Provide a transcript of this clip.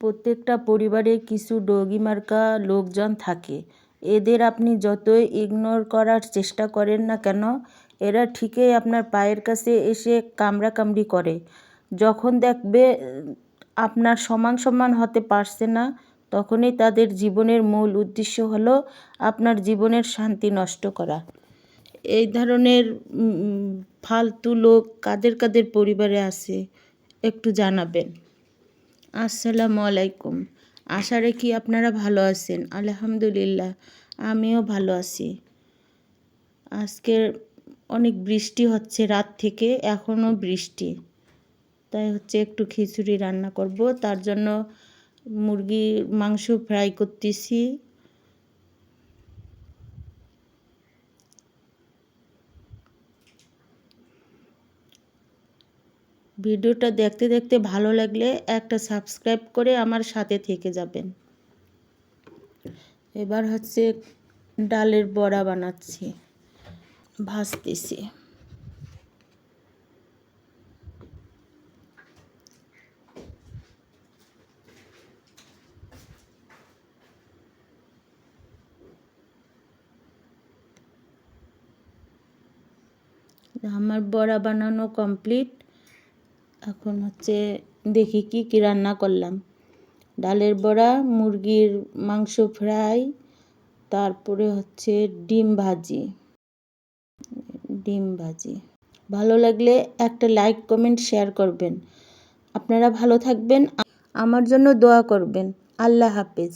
প্রত্যেকটা পরিবারে কিছু ডগি মার্কা লোকজন থাকে। এদের আপনি যতই ইগনোর করার চেষ্টা করেন না কেন, এরা ঠিকই আপনার পায়ের কাছে এসে কামড়াকামড়ি করে। যখন দেখবে আপনার সমান সমান হতে পারছে না, তখনই তাদের জীবনের মূল উদ্দেশ্য হলো আপনার জীবনের শান্তি নষ্ট করা। এই ধরনের ফালতু লোক কাদের কাদের পরিবারে আছে একটু জানাবেন। আসসালামু আলাইকুম। আশা রাখি আপনারা ভালো আছেন। আলহামদুলিল্লাহ, আমিও ভালো আছি। আজকে অনেক বৃষ্টি হচ্ছে, রাত থেকে এখনও বৃষ্টি, তাই একটু খিচুড়ি রান্না করব। তার জন্য মুরগির মাংস ফ্রাই করতেছি। ভিডিওটা দেখতে দেখতে ভালো লাগলে একটা সাবস্ক্রাইব করে আমার সাথে থেকে যাবেন। এবার ডালের বড়া বানাচ্ছি, ভাজতেছি। আমার বড়া বানানো কমপ্লিট। এখন দেখি কি রান্না করলাম। ডালের বড়া, মুরগির মাংস ফ্রাই, তারপরে ডিম ভাজি। ভালো লাগলে একটা লাইক, কমেন্ট, শেয়ার করবেন। আপনারা ভালো থাকবেন, আমার জন্য দোয়া করবেন। আল্লাহ হাফেজ।